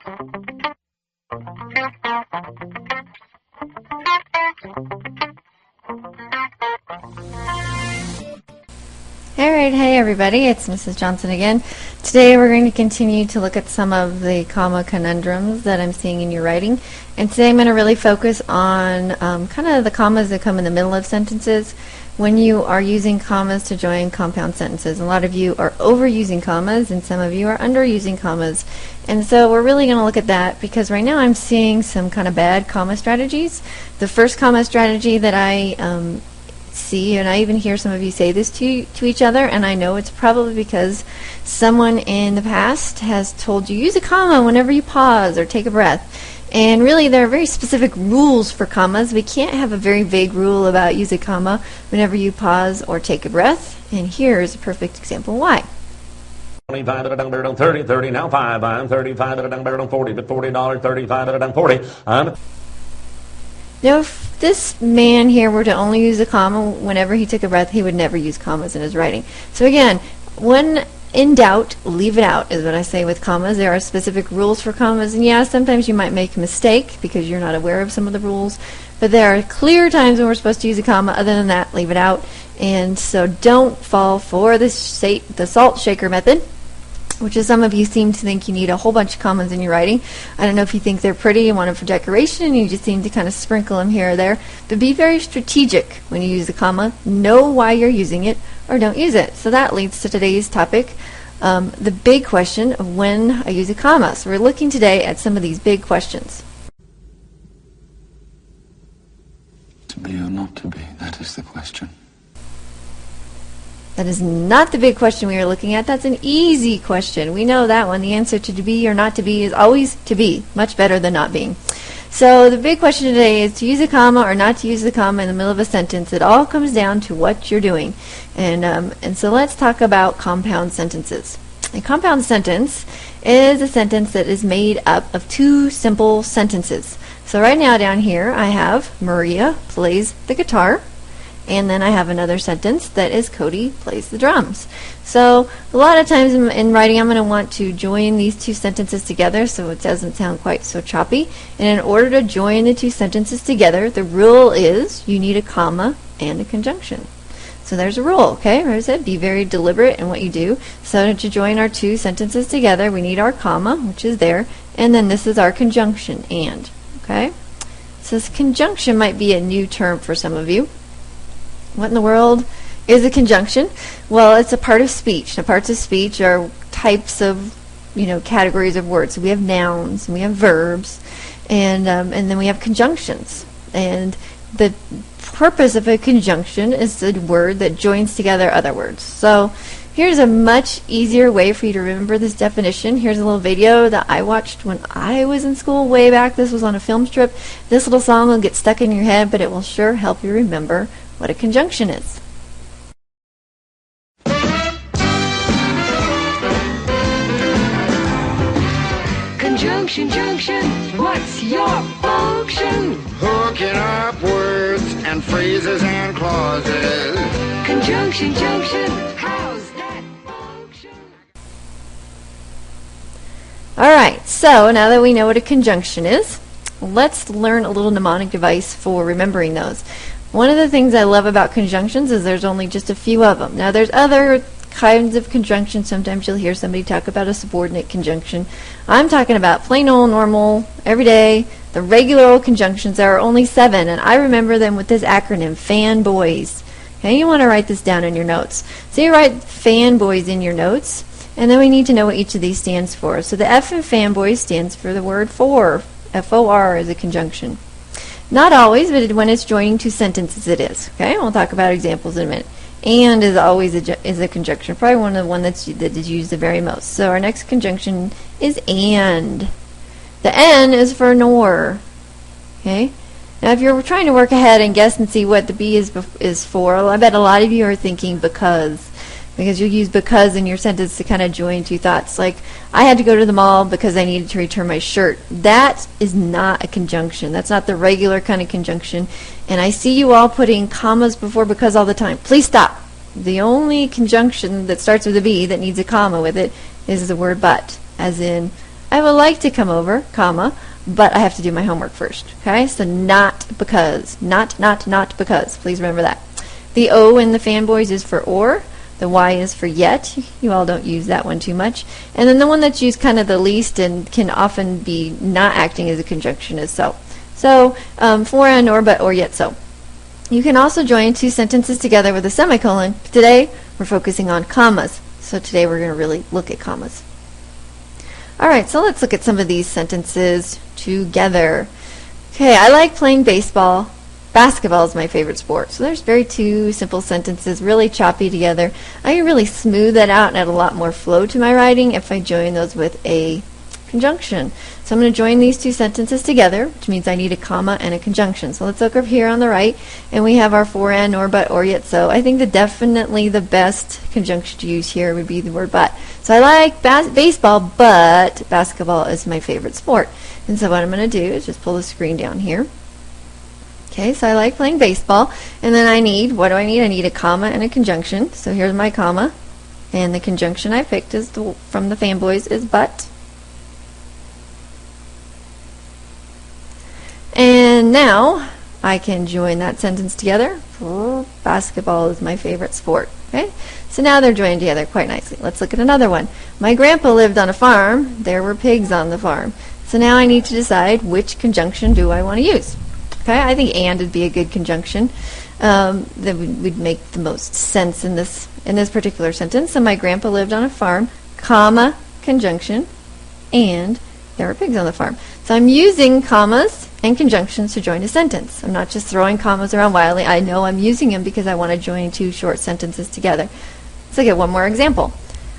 Alright, hey everybody, it's Mrs. Johnson again. Today we're going to continue to look at some of the comma conundrums that I'm seeing in your writing. And today I'm going to really focus on kind of the commas that come in the middle of sentences when you are using commas to join compound sentences. A lot of you are overusing commas and some of you are underusing commas. And so we're really going to look at that because right now I'm seeing some kind of bad comma strategies. The first comma strategy that I see, and I even hear some of you say this to each other, and I know it's probably because someone in the past has told you use a comma whenever you pause or take a breath. And really there are very specific rules for commas. We can't have a very vague rule about use a comma whenever you pause or take a breath, and here's a perfect example why. 25 that I done better than 30, 30 now 5, I'm 35 that I done better than 40, but $40, 35 that I done 40, I'm... Now, if this man here were to only use a comma whenever he took a breath, he would never use commas in his writing. So again, when in doubt, leave it out is what I say with commas. There are specific rules for commas, and yeah, sometimes you might make a mistake because you're not aware of some of the rules, but there are clear times when we're supposed to use a comma. Other than that, leave it out. And so don't fall for the salt shaker method, which is some of you seem to think you need a whole bunch of commas in your writing. I don't know if you think they're pretty and want them for decoration and you just seem to kind of sprinkle them here or there. But be very strategic when you use a comma. Know why you're using it or don't use it. So that leads to today's topic, the big question of when I use a comma. So we're looking today at some of these big questions. To be or not to be, that is the question. That is not the big question we are looking at. That's an easy question. We know that one. The answer to be or not to be is always to be. Much better than not being. So the big question today is to use a comma or not to use the comma in the middle of a sentence. It all comes down to what you're doing. And so let's talk about compound sentences. A compound sentence is a sentence that is made up of two simple sentences. So right now down here I have Maria plays the guitar. And then I have another sentence that is Cody plays the drums. So a lot of times in writing I'm going to want to join these two sentences together so it doesn't sound quite so choppy. And in order to join the two sentences together, the rule is you need a comma and a conjunction. So there's a rule, okay? As I said, be very deliberate in what you do. So to join our two sentences together, we need our comma, which is there, and then this is our conjunction, and, okay? So this conjunction might be a new term for some of you. What in the world is a conjunction? Well, it's a part of speech. Now, parts of speech are types of, categories of words. So we have nouns, and we have verbs, and then we have conjunctions. And the purpose of a conjunction is the word that joins together other words. So here's a much easier way for you to remember this definition. Here's a little video that I watched when I was in school way back. This was on a film strip. This little song will get stuck in your head, but it will sure help you remember what a conjunction is. Conjunction, junction, what's your function? Hooking up words and phrases and clauses. Conjunction, junction, how's that function? Alright, so now that we know what a conjunction is, let's learn a little mnemonic device for remembering those. One of the things I love about conjunctions is there's only just a few of them. Now there's other kinds of conjunctions. Sometimes you'll hear somebody talk about a subordinate conjunction. I'm talking about plain old normal, everyday, the regular old conjunctions. There are only 7, and I remember them with this acronym, fanboys. Okay, you want to write this down in your notes. So you write fanboys in your notes, and then we need to know what each of these stands for. So the F in fanboys stands for the word for. F-O-R is a conjunction. Not always, but when it's joining two sentences it is. Okay, we'll talk about examples in a minute. And is always a conjunction, probably one of the one that is used the very most. So our next conjunction is and. The N is for nor. Okay. Now if you're trying to work ahead and guess and see what the B is for, I bet a lot of you are thinking because you'll use because in your sentence to kind of join two thoughts. Like, I had to go to the mall because I needed to return my shirt. That is not a conjunction. That's not the regular kind of conjunction. And I see you all putting commas before because all the time. Please stop. The only conjunction that starts with a B that needs a comma with it is the word but, as in, I would like to come over, comma, but I have to do my homework first. Okay, so not because. Not because. Please remember that. The O in the fanboys is for or. The Y is for yet. You all don't use that one too much. And then the one that's used kind of the least and can often be not acting as a conjunction is so. So, for and or, but, or yet so. You can also join two sentences together with a semicolon. Today, we're focusing on commas. So today we're going to really look at commas. Alright, so let's look at some of these sentences together. Okay, I like playing baseball. Basketball is my favorite sport. So there's very two simple sentences, really choppy together. I can really smooth that out and add a lot more flow to my writing if I join those with a conjunction. So I'm going to join these two sentences together, which means I need a comma and a conjunction. So let's look up here on the right, and we have our for and, or, but, or, yet, so. I think that definitely the best conjunction to use here would be the word but. So I like baseball, but basketball is my favorite sport. And so what I'm going to do is just pull the screen down here. Okay, so I like playing baseball, and then I need, what do I need? I need a comma and a conjunction. So here's my comma, and the conjunction I picked is from the fanboys is but. And now I can join that sentence together. Basketball is my favorite sport. Okay, so now they're joined together quite nicely. Let's look at another one. My grandpa lived on a farm. There were pigs on the farm. So now I need to decide which conjunction do I want to use. Okay, I think and would be a good conjunction that would make the most sense in this particular sentence. So my grandpa lived on a farm, comma, conjunction, and there were pigs on the farm. So I'm using commas and conjunctions to join a sentence. I'm not just throwing commas around wildly. I know I'm using them because I want to join two short sentences together. Let's look at one more example.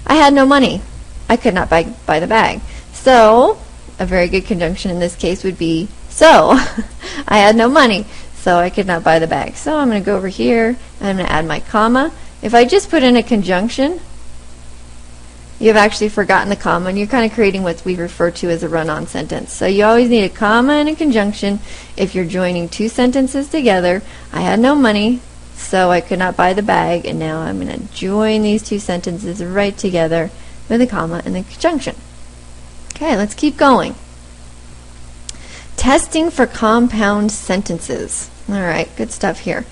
I had no money. I could not buy the bag. So a very good conjunction in this case would be so. I had no money, so I could not buy the bag. So I'm going to go over here, and I'm going to add my comma. If I just put in a conjunction, you've actually forgotten the comma, and you're kind of creating what we refer to as a run-on sentence. So you always need a comma and a conjunction if you're joining two sentences together. I had no money, so I could not buy the bag, and now I'm going to join these two sentences right together with a comma and a conjunction. Okay, let's keep going. Testing for compound sentences. All right, good stuff here.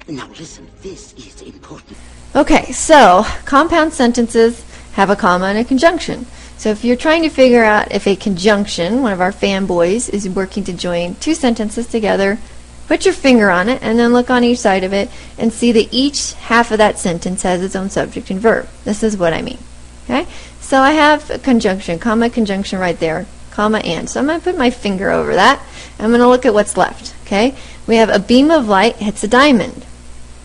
Now listen, this is important. Okay, so compound sentences have a comma and a conjunction. So if you're trying to figure out if a conjunction, one of our fanboys, is working to join two sentences together, put your finger on it and then look on each side of it and see that each half of that sentence has its own subject and verb. This is what I mean. Okay, so I have a conjunction, comma, conjunction right there, comma, and. So I'm going to put my finger over that. I'm going to look at what's left. Okay, we have a beam of light hits a diamond.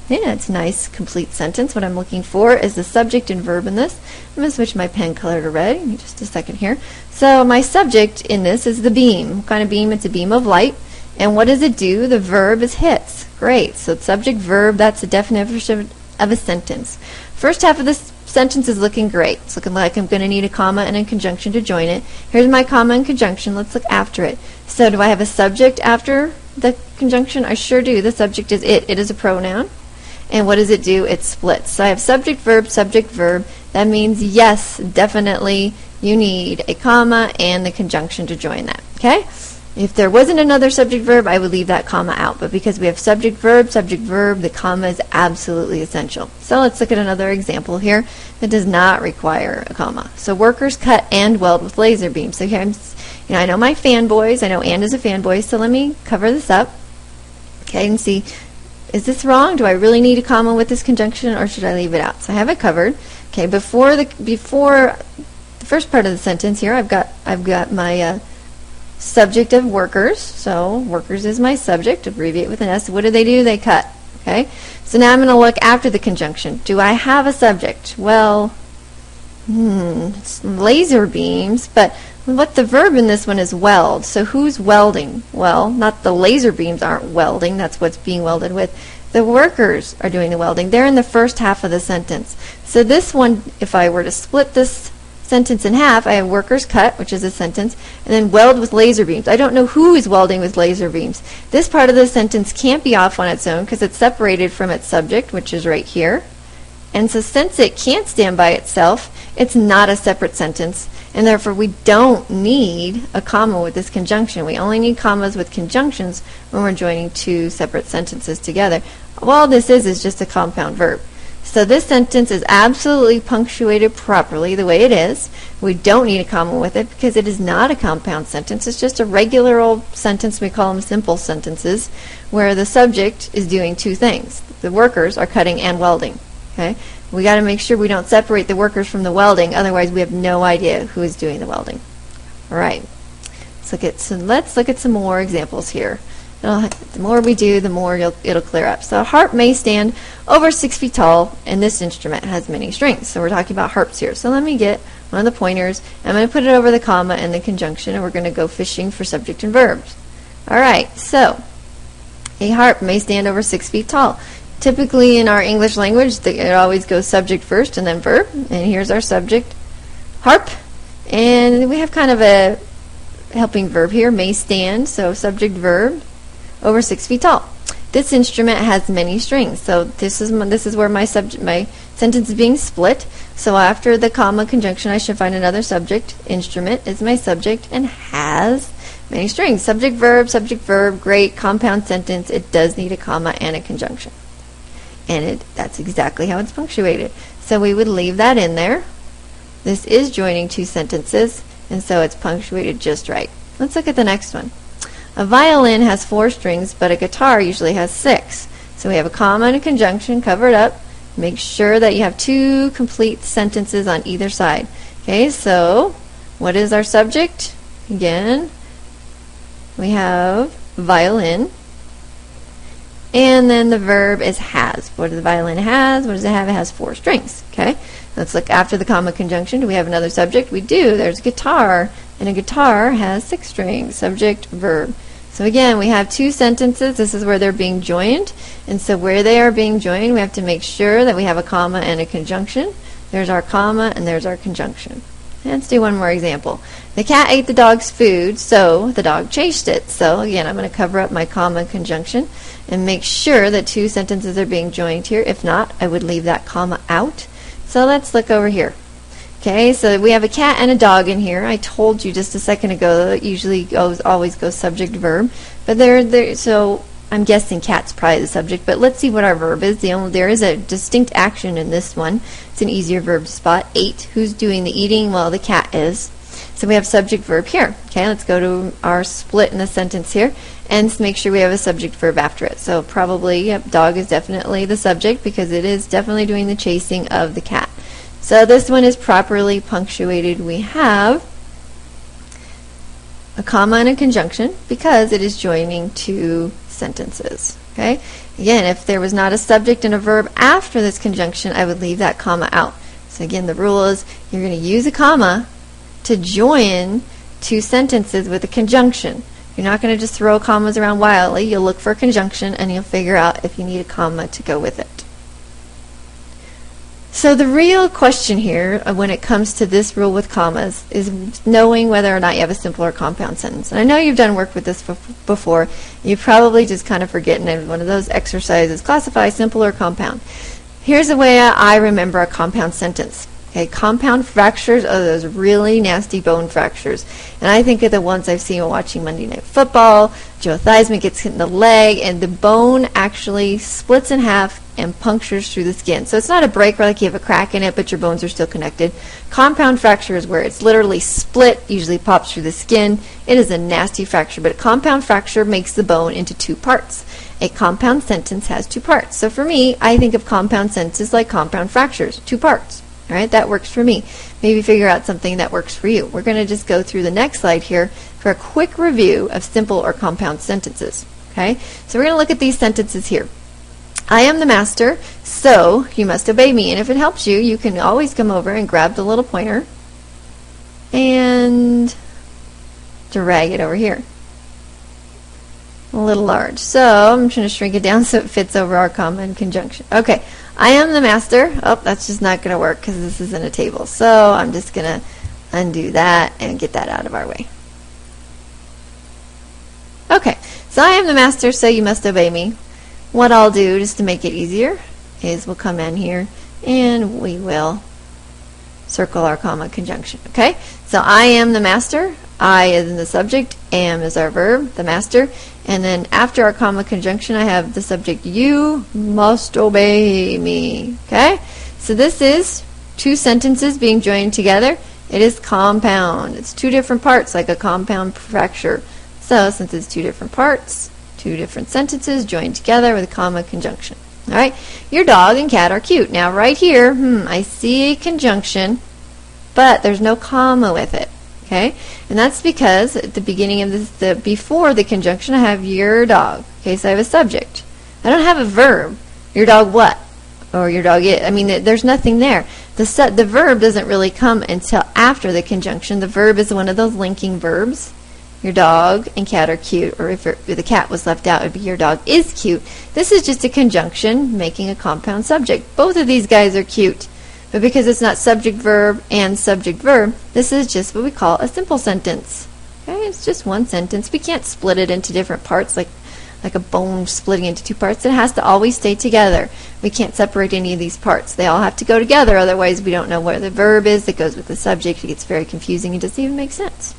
Yeah, it's a nice, complete sentence. What I'm looking for is the subject and verb in this. I'm going to switch my pen color to red. Give me just a second here. So my subject in this is the beam. What kind of beam? It's a beam of light. And what does it do? The verb is hits. Great. So subject, verb, that's the definition of a sentence. First half of this sentence is looking great. It's looking like I'm going to need a comma and a conjunction to join it. Here's my comma and conjunction. Let's look after it. So do I have a subject after the conjunction? I sure do. The subject is it. It is a pronoun. And what does it do? It splits. So I have subject, verb. That means yes, definitely you need a comma and the conjunction to join that. Okay? If there wasn't another subject, verb, I would leave that comma out. But because we have subject, verb, the comma is absolutely essential. So let's look at another example here that does not require a comma. So workers cut and weld with laser beams. So here I know my fanboys. I know and is a fanboy. So let me cover this up. Okay, and see. Is this wrong? Do I really need a comma with this conjunction, or should I leave it out? So I have it covered. Okay, before the first part of the sentence here, I've got my subject of workers. So workers is my subject. Abbreviate with an S. What do? They cut. Okay. So now I'm going to look after the conjunction. Do I have a subject? Well, it's laser beams, but what the verb in this one is weld. So who's welding? Well, not the laser beams aren't welding. That's what's being welded with. The workers are doing the welding. They're in the first half of the sentence. So this one, if I were to split this sentence in half, I have workers cut, which is a sentence, and then weld with laser beams. I don't know who is welding with laser beams. This part of the sentence can't be off on its own because it's separated from its subject, which is right here. And so since it can't stand by itself, it's not a separate sentence. and therefore we don't need a comma with this conjunction. We only need commas with conjunctions when we're joining two separate sentences together. All this is just a compound verb. So this sentence is absolutely punctuated properly the way it is. We don't need a comma with it because it is not a compound sentence. It's just a regular old sentence. We call them simple sentences, where the subject is doing two things. The workers are cutting and welding. Okay? We got to make sure we don't separate the workers from the welding, otherwise we have no idea who is doing the welding. All right. Let's look at some more examples here. The more we do, the more it'll clear up. So a harp may stand over 6 feet tall, and this instrument has many strings. So we're talking about harps here. So let me get one of the pointers. I'm going to put it over the comma and the conjunction, and we're going to go fishing for subject and verbs. All right, so a harp may stand over 6 feet tall. Typically in our English language, it always goes subject first and then verb. And here's our subject, harp. And we have kind of a helping verb here, may stand, so subject verb, over 6 feet tall. This instrument has many strings, so this is where my sentence is being split. So after the comma conjunction, I should find another subject. Instrument is my subject and has many strings. Subject verb, great compound sentence. It does need a comma and a conjunction, and that's exactly how it's punctuated. So we would leave that in there. This is joining two sentences, and so it's punctuated just right. Let's look at the next one. A violin has 4 strings, but a guitar usually has 6. So we have a comma and a conjunction covered up. Make sure that you have 2 complete sentences on either side. Okay, so what is our subject? Again, we have violin. And then the verb is has. What does the violin has? What does it have? It has 4 strings. Okay, let's look after the comma conjunction. Do we have another subject? We do. There's guitar. And a guitar has 6 strings. Subject, verb. So again, we have 2 sentences. This is where they're being joined. And so where they are being joined, we have to make sure that we have a comma and a conjunction. There's our comma and there's our conjunction. Let's do one more example. The cat ate the dog's food, so the dog chased it. So again, I'm going to cover up my comma and conjunction and make sure that 2 sentences are being joined here. If not, I would leave that comma out. So let's look over here. Okay, so we have a cat and a dog in here. I told you just a second ago that it usually always goes subject verb, but so I'm guessing cat's probably the subject. But let's see what our verb is. There is a distinct action in this one. It's an easier verb to spot. Ate. Who's doing the eating? Well, the cat is. So we have subject verb here. Okay, let's go to our split in the sentence here and make sure we have a subject verb after it. So probably, yep, dog is definitely the subject because it is definitely doing the chasing of the cat. So this one is properly punctuated. We have a comma and a conjunction because it is joining 2 sentences. Okay? Again, if there was not a subject and a verb after this conjunction, I would leave that comma out. So again, the rule is you're going to use a comma to join 2 sentences with a conjunction. You're not going to just throw commas around wildly. You'll look for a conjunction and you'll figure out if you need a comma to go with it. So the real question here when it comes to this rule with commas is knowing whether or not you have a simple or compound sentence. And I know you've done work with this before. You probably just kind of forgetting it. One of those exercises, classify simple or compound. Here's the way I remember a compound sentence. Okay, compound fractures are those really nasty bone fractures. And I think of the ones I've seen while watching Monday Night Football. Joe Theismann gets hit in the leg, and the bone actually splits in half and punctures through the skin. So it's not a break where like you have a crack in it, but your bones are still connected. Compound fracture is where it's literally split, usually pops through the skin. It is a nasty fracture, but a compound fracture makes the bone into 2 parts. A compound sentence has 2 parts. So for me, I think of compound sentences like compound fractures, 2 parts. All right, that works for me. Maybe figure out something that works for you. We're going to just go through the next slide here for a quick review of simple or compound sentences. Okay, so we're going to look at these sentences here. I am the master, so you must obey me. And if it helps you, you can always come over and grab the little pointer and drag it over here. A little large. So I'm going to shrink it down so it fits over our comma and conjunction. Okay, I am the master. Oh, that's just not going to work because this isn't a table. So I'm just going to undo that and get that out of our way. Okay, so I am the master, so you must obey me. What I'll do, just to make it easier, is we'll come in here and we will circle our comma conjunction. Okay? So I am the master. I is in the subject. Am is our verb, the master. And then after our comma conjunction, I have the subject, you must obey me. Okay? So this is two sentences being joined together. It is compound. It's two different parts, like a compound fracture. So since it's two different parts, two different sentences joined together with a comma conjunction. All right? Your dog and cat are cute. Now right here, I see a conjunction, but there's no comma with it. Okay? And that's because at the beginning of this, before the conjunction, I have your dog. Okay, so I have a subject. I don't have a verb. Your dog what? Or your dog it. I mean, there's nothing there. The verb doesn't really come until after the conjunction. The verb is one of those linking verbs. Your dog and cat are cute. Or if the cat was left out, it would be your dog is cute. This is just a conjunction making a compound subject. Both of these guys are cute. But because it's not subject verb and subject verb, this is just what we call a simple sentence. Okay, it's just one sentence. We can't split it into different parts like a bone splitting into two parts. It has to always stay together. We can't separate any of these parts. They all have to go together, otherwise we don't know where the verb is that goes with the subject. It gets very confusing and doesn't even make sense.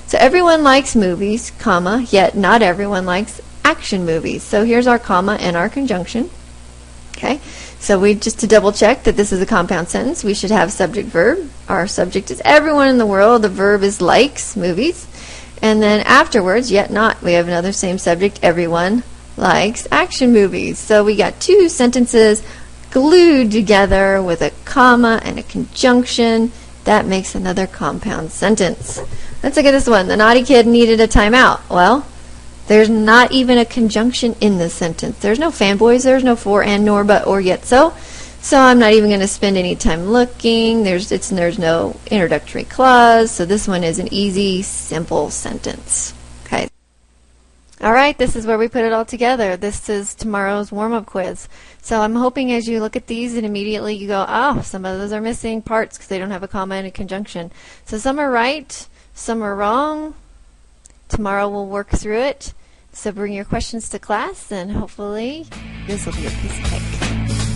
So everyone likes movies, comma, yet not everyone likes action movies. So here's our comma and our conjunction. Okay, so we just to double check that this is a compound sentence, we should have subject verb. Our subject is everyone in the world. The verb is likes movies. And then afterwards, yet not, we have another same subject, everyone likes action movies. So we got two sentences glued together with a comma and a conjunction. That makes another compound sentence. Let's look at this one. The naughty kid needed a timeout. Well, there's not even a conjunction in this sentence. There's no fanboys, there's no for, and, nor, but, or, yet, so. So I'm not even going to spend any time looking. There's no introductory clause. So this one is an easy, simple sentence. Okay. All right, this is where we put it all together. This is tomorrow's warm-up quiz. So I'm hoping as you look at these and immediately you go, oh, some of those are missing parts because they don't have a comma and a conjunction. So some are right, some are wrong. Tomorrow we'll work through it. So bring your questions to class and hopefully this will be a piece of cake.